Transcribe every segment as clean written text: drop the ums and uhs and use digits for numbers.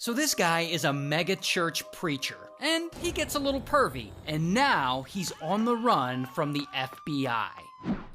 So this guy is a mega church preacher, and he gets a little pervy, and now he's on the run from the FBI.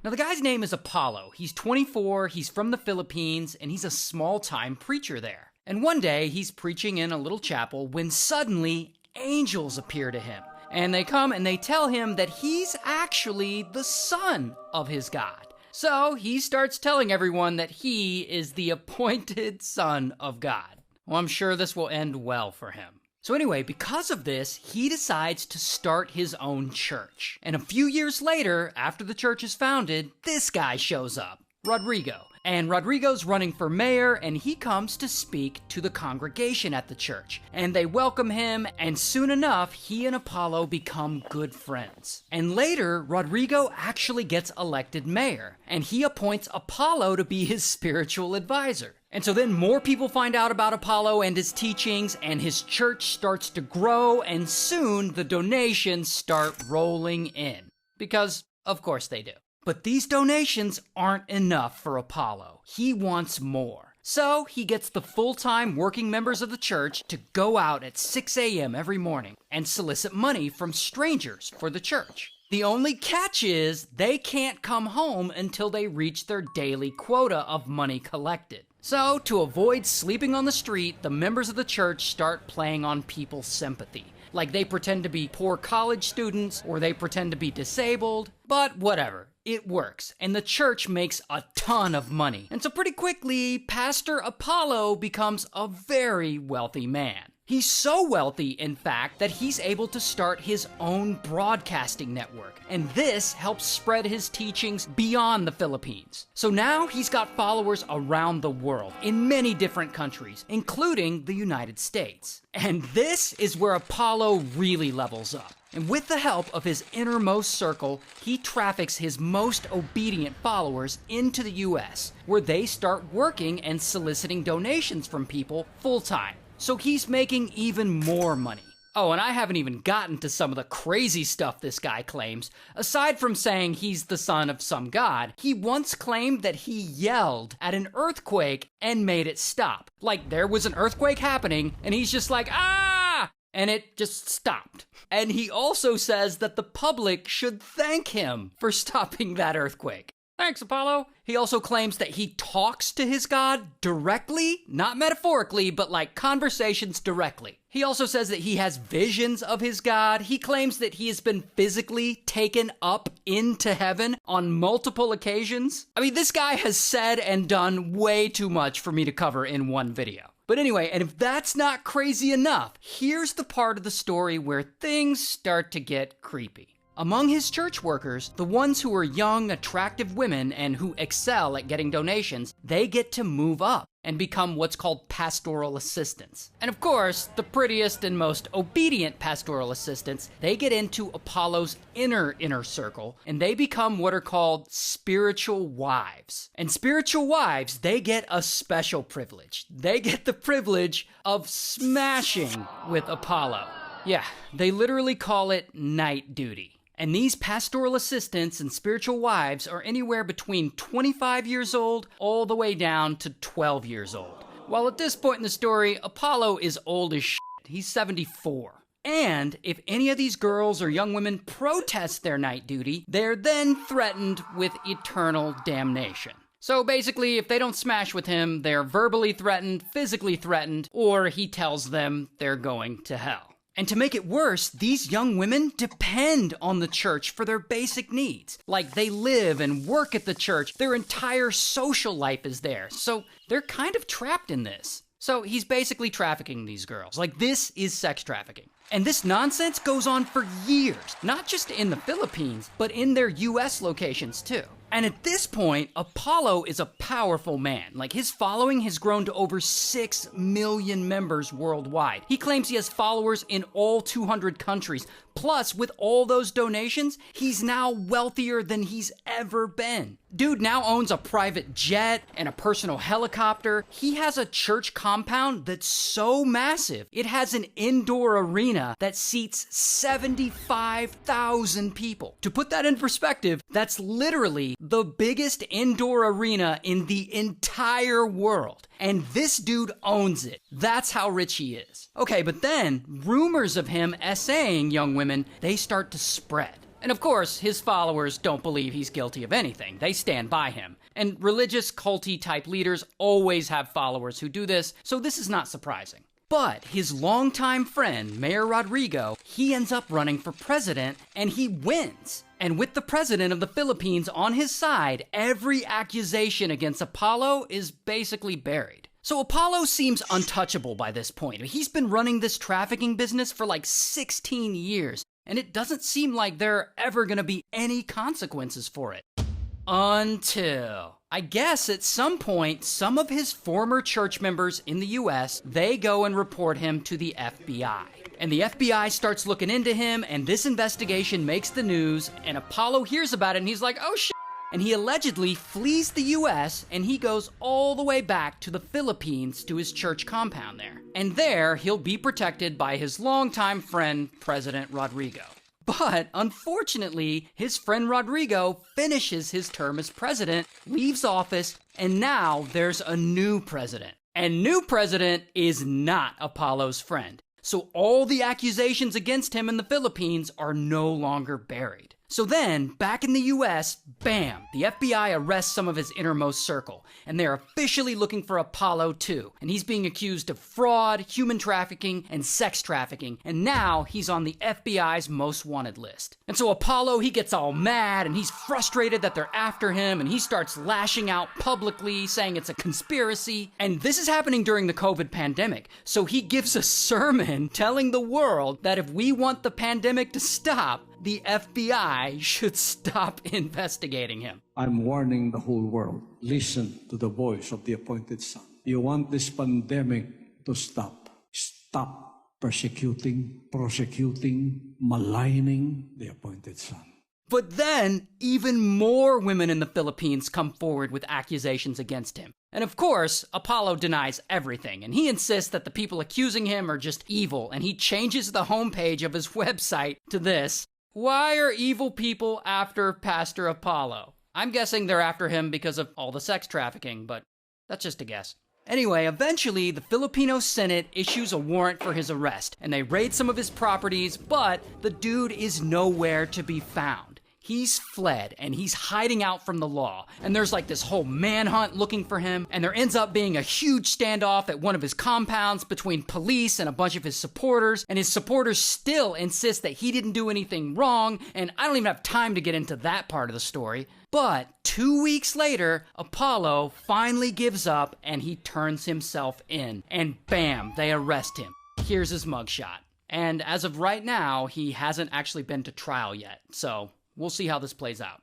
Now the guy's name is Apollo. He's 24, he's from the Philippines, and he's a small-time preacher there. And one day, he's preaching in a little chapel when suddenly angels appear to him. And they come and they tell him that he's actually the son of his God. So he starts telling everyone that he is the appointed son of God. Well, I'm sure this will end well for him. So anyway, because of this, he decides to start his own church. And a few years later, after the church is founded, this guy shows up, Rodrigo. And Rodrigo's running for mayor, and he comes to speak to the congregation at the church. And they welcome him, and soon enough, he and Apollo become good friends. And later, Rodrigo actually gets elected mayor, and he appoints Apollo to be his spiritual advisor. And so then more people find out about Apollo and his teachings, and his church starts to grow, and soon the donations start rolling in. Because, of course they do. But these donations aren't enough for Apollo. He wants more. So he gets the full-time working members of the church to go out at 6 a.m. every morning and solicit money from strangers for the church. The only catch is they can't come home until they reach their daily quota of money collected. So to avoid sleeping on the street, the members of the church start playing on people's sympathy. Like they pretend to be poor college students or they pretend to be disabled, but whatever. It works, and the church makes a ton of money. And so pretty quickly, Pastor Apollo becomes a very wealthy man. He's so wealthy, in fact, that he's able to start his own broadcasting network. And this helps spread his teachings beyond the Philippines. So now he's got followers around the world, in many different countries, including the United States. And this is where Apollo really levels up. And with the help of his innermost circle, he traffics his most obedient followers into the US, where they start working and soliciting donations from people full-time. So he's making even more money. Oh, and I haven't even gotten to some of the crazy stuff this guy claims. Aside from saying he's the son of some god, he once claimed that he yelled at an earthquake and made it stop. Like there was an earthquake happening, and he's just like, ah! And it just stopped. And he also says that the public should thank him for stopping that earthquake. Thanks, Apollo. He also claims that he talks to his god directly, not metaphorically, but like conversations directly. He also says that he has visions of his god. He claims that he has been physically taken up into heaven on multiple occasions. I mean, this guy has said and done way too much for me to cover in one video. But anyway, and if that's not crazy enough, here's the part of the story where things start to get creepy. Among his church workers, the ones who are young, attractive women and who excel at getting donations, they get to move up and become what's called pastoral assistants. And of course, the prettiest and most obedient pastoral assistants, they get into Apollo's inner circle, and they become what are called spiritual wives. And spiritual wives, they get a special privilege. They get the privilege of smashing with Apollo. Yeah, they literally call it night duty. And these pastoral assistants and spiritual wives are anywhere between 25 years old all the way down to 12 years old. While at this point in the story, Apollo is old as shit. He's 74. And if any of these girls or young women protest their night duty, they're then threatened with eternal damnation. So basically, if they don't smash with him, they're verbally threatened, physically threatened, or he tells them they're going to hell. And to make it worse, these young women depend on the church for their basic needs. Like they live and work at the church. Their entire social life is there. So they're kind of trapped in this. So he's basically trafficking these girls. Like this is sex trafficking. And this nonsense goes on for years, not just in the Philippines, but in their US locations too. And at this point, Apollo is a powerful man. Like his following has grown to over 6 million members worldwide. He claims he has followers in all 200 countries, Plus, with all those donations, he's now wealthier than he's ever been. Dude now owns a private jet and a personal helicopter. He has a church compound that's so massive, it has an indoor arena that seats 75,000 people. To put that in perspective, that's literally the biggest indoor arena in the entire world. And this dude owns it. That's how rich he is. Okay, but then rumors of him essaying young women, they start to spread. And of course, his followers don't believe he's guilty of anything. They stand by him. And religious, culty type leaders always have followers who do this, so this is not surprising. But his longtime friend, Mayor Rodrigo, he ends up running for president and he wins. And with the president of the Philippines on his side, every accusation against Apollo is basically buried. So Apollo seems untouchable by this point. He's been running this trafficking business for like 16 years, and it doesn't seem like there are ever gonna be any consequences for it. Until, I guess at some point, some of his former church members in the US, they go and report him to the FBI. And the FBI starts looking into him, and this investigation makes the news, and Apollo hears about it, and he's like, oh shit. And he allegedly flees the US, and he goes all the way back to the Philippines to his church compound there. And there, he'll be protected by his longtime friend, President Rodrigo. But unfortunately, his friend Rodrigo finishes his term as president, leaves office, and now there's a new president. And new president is not Apollo's friend. So all the accusations against him in the Philippines are no longer buried. So then, back in the US, bam, the FBI arrests some of his innermost circle, and they're officially looking for Apollo too. And he's being accused of fraud, human trafficking, and sex trafficking, and now he's on the FBI's most wanted list. And so Apollo, he gets all mad, and he's frustrated that they're after him, and he starts lashing out publicly, saying it's a conspiracy. And this is happening during the COVID pandemic, so he gives a sermon telling the world that if we want the pandemic to stop, the FBI should stop investigating him. I'm warning the whole world. Listen to the voice of the appointed son. You want this pandemic to stop. Stop prosecuting, maligning the appointed son. But then, even more women in the Philippines come forward with accusations against him. And of course, Apollo denies everything, and he insists that the people accusing him are just evil, and he changes the homepage of his website to this: why are evil people after Pastor Apollo? I'm guessing they're after him because of all the sex trafficking, but that's just a guess. Anyway, eventually, the Filipino Senate issues a warrant for his arrest, and they raid some of his properties, but the dude is nowhere to be found. He's fled, and he's hiding out from the law, and there's like this whole manhunt looking for him, and there ends up being a huge standoff at one of his compounds between police and a bunch of his supporters, and his supporters still insist that he didn't do anything wrong, and I don't even have time to get into that part of the story. But 2 weeks later, Apollo finally gives up, and he turns himself in, and bam, they arrest him. Here's his mugshot. And as of right now, he hasn't actually been to trial yet, so we'll see how this plays out.